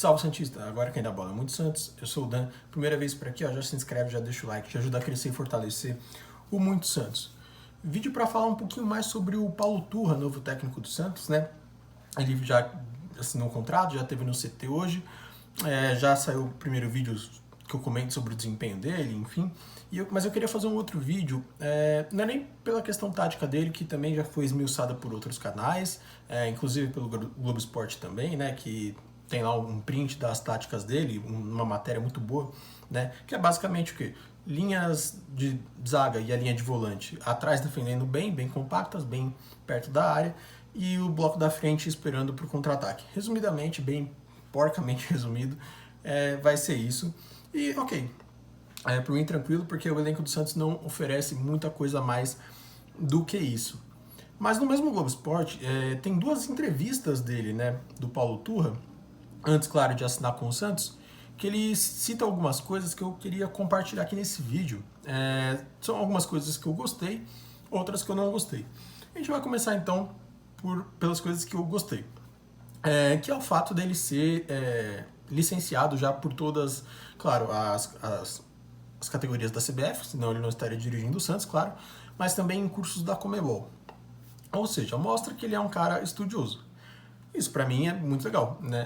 Salve Santista, agora quem dá bola é muito Santos, eu sou o Dan, primeira vez por aqui, ó, já se inscreve, já deixa o like, já ajuda a crescer e fortalecer o Muito Santos. Vídeo para falar um pouquinho mais sobre o Paulo Turra, novo técnico do Santos, né? Ele já assinou um contrato, já teve no CT hoje, já saiu o primeiro vídeo que eu comento sobre o desempenho dele, enfim. Mas eu queria fazer um outro vídeo, não é nem pela questão tática dele, que também já foi esmiuçada por outros canais, inclusive pelo Globo Esporte também, né, que tem lá um print das táticas dele, uma matéria muito boa, né, que é basicamente o quê? Linhas de zaga e a linha de volante atrás defendendo bem, bem compactas, bem perto da área, e o bloco da frente esperando para o contra-ataque. Resumidamente, bem porcamente resumido, vai ser isso. E ok, por mim tranquilo, porque o elenco do Santos não oferece muita coisa a mais do que isso. Mas no mesmo Globo Esporte, tem duas entrevistas dele, né, do Paulo Turra, antes, claro, de assinar com o Santos, que ele cita algumas coisas que eu queria compartilhar aqui nesse vídeo. São algumas coisas que eu gostei, outras que eu não gostei. A gente vai começar então pelas coisas que eu gostei. Que é o fato dele ser licenciado já por todas, claro, as categorias da CBF, senão ele não estaria dirigindo o Santos, claro, mas também em cursos da Conmebol. Ou seja, mostra que ele é um cara estudioso. Isso para mim é muito legal, né?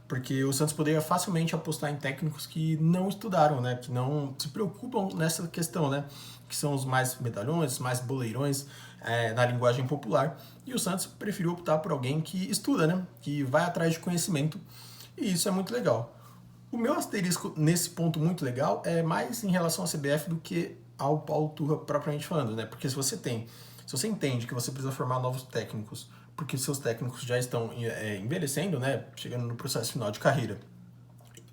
Porque o Santos poderia facilmente apostar em técnicos que não estudaram, né? Que não se preocupam nessa questão, né? Que são os mais medalhões, os mais boleirões na linguagem popular. E o Santos preferiu optar por alguém que estuda, né? Que vai atrás de conhecimento. E isso é muito legal. O meu asterisco nesse ponto muito legal é mais em relação à CBF do que ao Paulo Turra propriamente falando, né? Porque se você entende que você precisa formar novos técnicos, porque seus técnicos já estão envelhecendo, né? Chegando no processo final de carreira,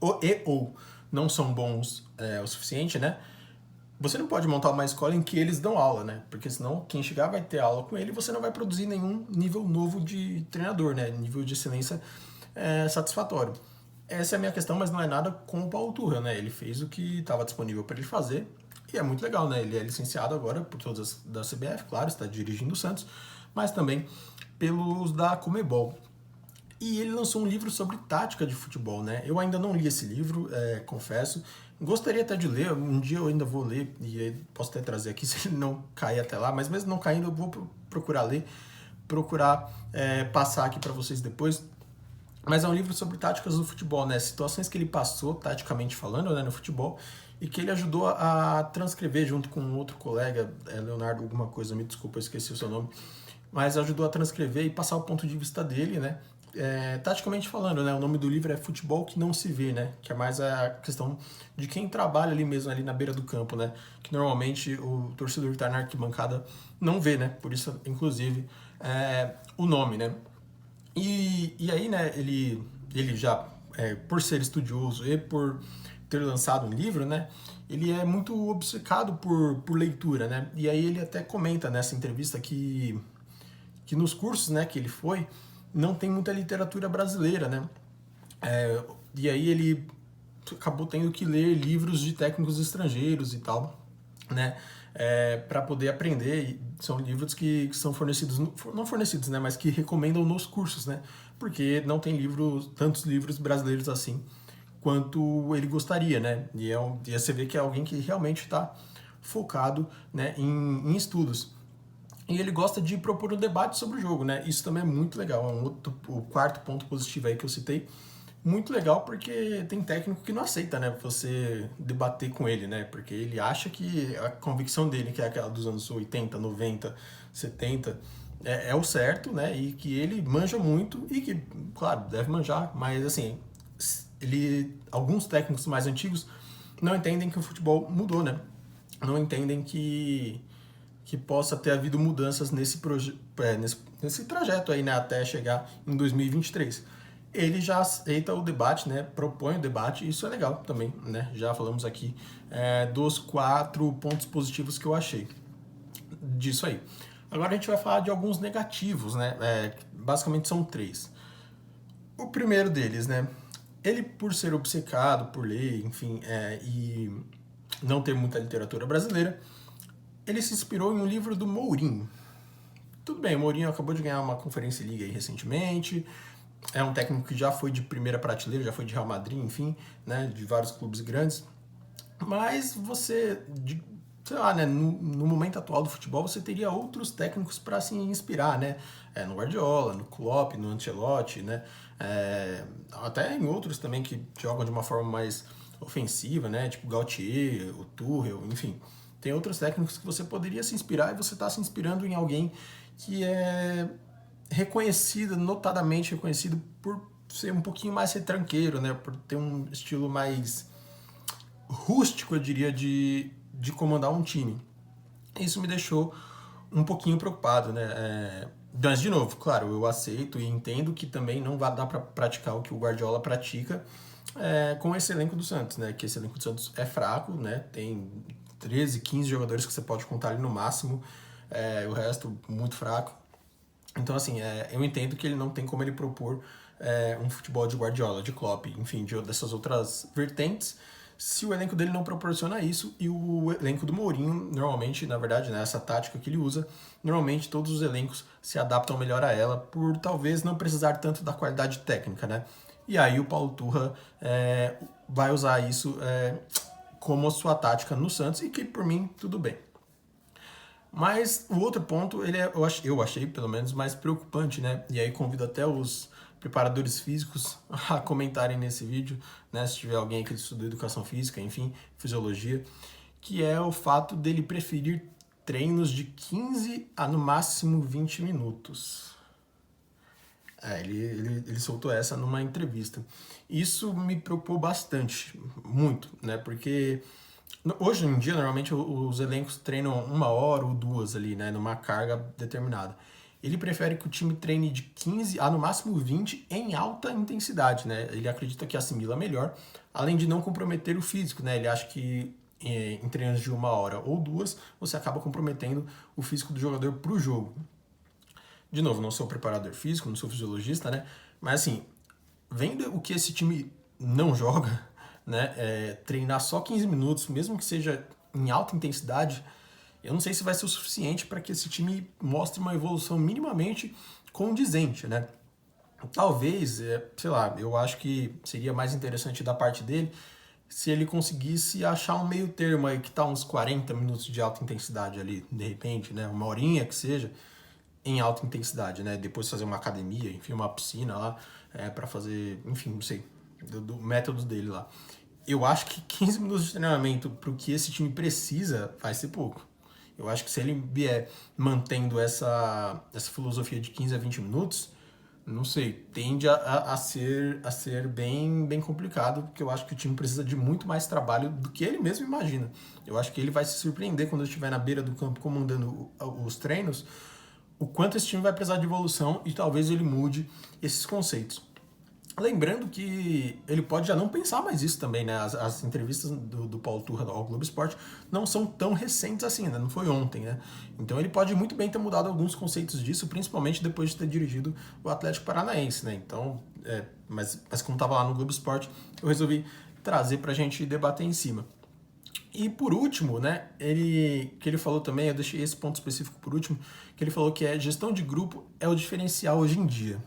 ou não são bons o suficiente, né? Você não pode montar uma escola em que eles dão aula, né? Porque senão quem chegar vai ter aula com ele e você não vai produzir nenhum nível novo de treinador, né? Nível de excelência satisfatório. Essa é a minha questão, mas não é nada com o Paulo Turra, né? Ele fez o que estava disponível para ele fazer e é muito legal, né? Ele é licenciado agora por todas da CBF, claro, está dirigindo o Santos, mas também pelos da Conmebol. E ele lançou um livro sobre tática de futebol, né? Eu ainda não li esse livro, confesso. Gostaria até de ler, um dia eu ainda vou ler, e posso até trazer aqui se ele não cair até lá, mas mesmo não caindo eu vou procurar ler, procurar passar aqui para vocês depois. Mas é um livro sobre táticas do futebol, né? Situações que ele passou, taticamente falando, né, no futebol, e que ele ajudou a transcrever junto com um outro colega, Leonardo alguma coisa, me desculpa, eu esqueci o seu nome, mas ajudou a transcrever e passar o ponto de vista dele, né? Taticamente falando, né? O nome do livro é Futebol que Não Se Vê, né? Que é mais a questão de quem trabalha ali mesmo, ali na beira do campo, né? Que normalmente o torcedor que está na arquibancada não vê, né? Por isso, inclusive, o nome, né? E aí, né, ele já, por ser estudioso e por ter lançado um livro, né, ele é muito obcecado por leitura, né, e aí ele até comenta nessa entrevista que nos cursos, né, que ele foi, não tem muita literatura brasileira, né, e aí ele acabou tendo que ler livros de técnicos estrangeiros e tal, né, para poder aprender. E são livros que são fornecidos, não fornecidos, né, mas que recomendam nos cursos, né, porque não tem tantos livros brasileiros assim quanto ele gostaria, né, e você vê que é alguém que realmente está focado, né, em estudos. E ele gosta de propor um debate sobre o jogo, né? Isso também é muito legal. O quarto ponto positivo aí que eu citei, muito legal porque tem técnico que não aceita, né, você debater com ele, né, porque ele acha que a convicção dele, que é aquela dos anos 80, 90, 70, é o certo, né, e que ele manja muito e que, claro, deve manjar, mas assim, alguns técnicos mais antigos não entendem que o futebol mudou, né, não entendem que possa ter havido mudanças nesse trajeto aí, né, até chegar em 2023. Ele já aceita o debate, né, propõe o debate, e isso é legal também, né, já falamos aqui dos 4 pontos positivos que eu achei disso aí. Agora a gente vai falar de alguns negativos, né, basicamente são 3. O primeiro deles, né, ele por ser obcecado por ler, enfim, e não ter muita literatura brasileira, ele se inspirou em um livro do Mourinho. Tudo bem, o Mourinho acabou de ganhar uma Conferência League aí recentemente, é um técnico que já foi de primeira prateleira, já foi de Real Madrid, enfim, né, de vários clubes grandes. Mas você, sei lá, né, no momento atual do futebol, você teria outros técnicos para se inspirar, né? No Guardiola, no Klopp, no Ancelotti, né? Até em outros também que jogam de uma forma mais ofensiva, né? Tipo o Gautier, o Tuchel, enfim. Tem outros técnicos que você poderia se inspirar e você está se inspirando em alguém que é reconhecido, notadamente reconhecido por ser um pouquinho mais retranqueiro, né? Por ter um estilo mais rústico, eu diria, de comandar um time. Isso me deixou um pouquinho preocupado, né? Mas, de novo, claro, eu aceito e entendo que também não vai dar para praticar o que o Guardiola pratica com esse elenco do Santos, né? Que esse elenco do Santos é fraco, né? Tem 13, 15 jogadores que você pode contar ali no máximo, o resto muito fraco. Então, assim, eu entendo que ele não tem como ele propor um futebol de Guardiola, de Klopp, enfim, dessas outras vertentes, se o elenco dele não proporciona isso, e o elenco do Mourinho, normalmente, na verdade, né, essa tática que ele usa, normalmente todos os elencos se adaptam melhor a ela, por talvez não precisar tanto da qualidade técnica, né? E aí o Paulo Turra vai usar isso como a sua tática no Santos, e que por mim, tudo bem. Mas o outro ponto, eu achei pelo menos mais preocupante, né? E aí convido até os preparadores físicos a comentarem nesse vídeo, né? Se tiver alguém que estuda educação física, enfim, fisiologia, que é o fato dele preferir treinos de 15 a no máximo 20 minutos. Ele soltou essa numa entrevista. Isso me preocupou bastante, muito, né? Porque hoje em dia, normalmente, os elencos treinam 1 hora ou 2 ali, né? Numa carga determinada. Ele prefere que o time treine de 15 a no máximo 20 em alta intensidade, né? Ele acredita que assimila melhor, além de não comprometer o físico, né? Ele acha que em treinos de 1 hora ou 2, você acaba comprometendo o físico do jogador para o jogo. De novo, não sou preparador físico, não sou fisiologista, né? Mas assim, vendo o que esse time não joga, né? Treinar só 15 minutos, mesmo que seja em alta intensidade, eu não sei se vai ser o suficiente para que esse time mostre uma evolução minimamente condizente, né? Talvez, sei lá, eu acho que seria mais interessante da parte dele se ele conseguisse achar um meio termo aí, que tá uns 40 minutos de alta intensidade ali, de repente, né? 1 horinha que seja, em alta intensidade, né? Depois fazer uma academia, enfim, uma piscina lá, para fazer, enfim, não sei, do método dele lá. Eu acho que 15 minutos de treinamento pro que esse time precisa vai ser pouco. Eu acho que se ele vier mantendo essa filosofia de 15 a 20 minutos, não sei, tende a ser bem complicado, porque eu acho que o time precisa de muito mais trabalho do que ele mesmo imagina. Eu acho que ele vai se surpreender quando ele estiver na beira do campo comandando os treinos, o quanto esse time vai precisar de evolução e talvez ele mude esses conceitos. Lembrando que ele pode já não pensar mais isso também, né? As entrevistas do Paulo Turra ao Globo Esporte não são tão recentes assim, né? Não foi ontem, né? Então ele pode muito bem ter mudado alguns conceitos disso, principalmente depois de ter dirigido o Atlético Paranaense, né? Então, mas como estava lá no Globo Esporte, eu resolvi trazer pra gente debater em cima. E por último, né, que ele falou também, eu deixei esse ponto específico por último, que ele falou que gestão de grupo é o diferencial hoje em dia.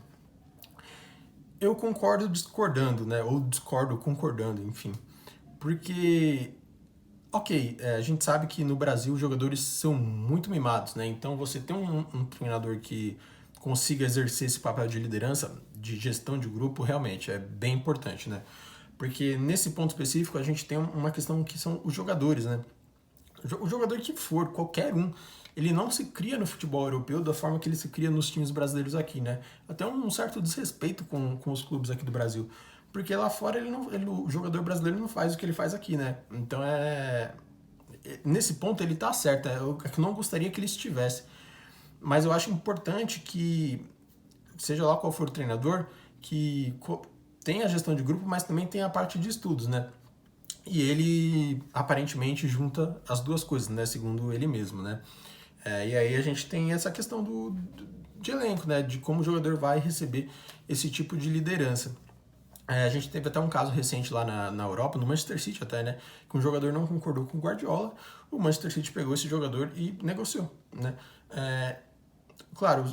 Eu concordo discordando, né, ou discordo concordando, enfim. Porque, ok, a gente sabe que no Brasil os jogadores são muito mimados, né, então você ter um treinador que consiga exercer esse papel de liderança, de gestão de grupo, realmente é bem importante, né. Porque nesse ponto específico a gente tem uma questão que são os jogadores, né? O jogador que for, qualquer um, ele não se cria no futebol europeu da forma que ele se cria nos times brasileiros aqui, né? Até um certo desrespeito com os clubes aqui do Brasil. Porque lá fora o jogador brasileiro não faz o que ele faz aqui, né? Então nesse ponto ele tá certo. Eu não gostaria que ele estivesse. Mas eu acho importante que, seja lá qual for o treinador, que tem a gestão de grupo, mas também tem a parte de estudos, né? E ele aparentemente junta as duas coisas, né? Segundo ele mesmo, né? E aí a gente tem essa questão de elenco, né? De como o jogador vai receber esse tipo de liderança. A gente teve até um caso recente lá na Europa, no Manchester City até, né? Que um jogador não concordou com o Guardiola, o Manchester City pegou esse jogador e negociou, né? Claro,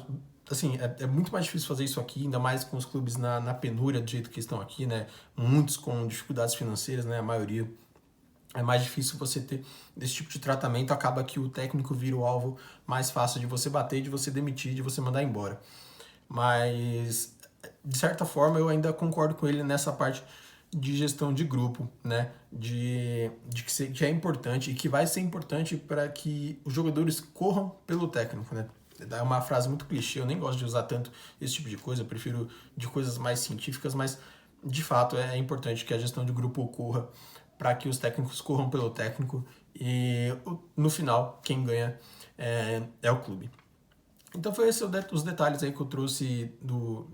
assim, é muito mais difícil fazer isso aqui, ainda mais com os clubes na penúria do jeito que estão aqui, né? Muitos com dificuldades financeiras, né? A maioria. É mais difícil você ter esse tipo de tratamento, acaba que o técnico vira o alvo mais fácil de você bater, de você demitir, de você mandar embora. Mas, de certa forma, eu ainda concordo com ele nessa parte de gestão de grupo, né? Que é importante e que vai ser importante para que os jogadores corram pelo técnico, né? É uma frase muito clichê, eu nem gosto de usar tanto esse tipo de coisa, eu prefiro de coisas mais científicas, mas de fato é importante que a gestão de grupo ocorra para que os técnicos corram pelo técnico e no final quem ganha é o clube. Então foi esse os detalhes aí que eu trouxe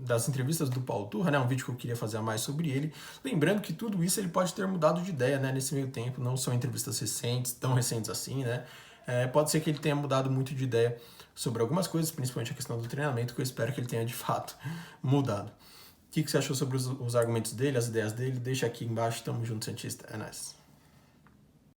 das entrevistas do Paulo Turra, né? Um vídeo que eu queria fazer a mais sobre ele. Lembrando que tudo isso ele pode ter mudado de ideia, né? Nesse meio tempo, não são entrevistas recentes, tão recentes assim, né? Pode ser que ele tenha mudado muito de ideia sobre algumas coisas, principalmente a questão do treinamento, que eu espero que ele tenha de fato mudado. O que você achou sobre os argumentos dele, as ideias dele? Deixa aqui embaixo. Tamo junto, Santista. É nóis.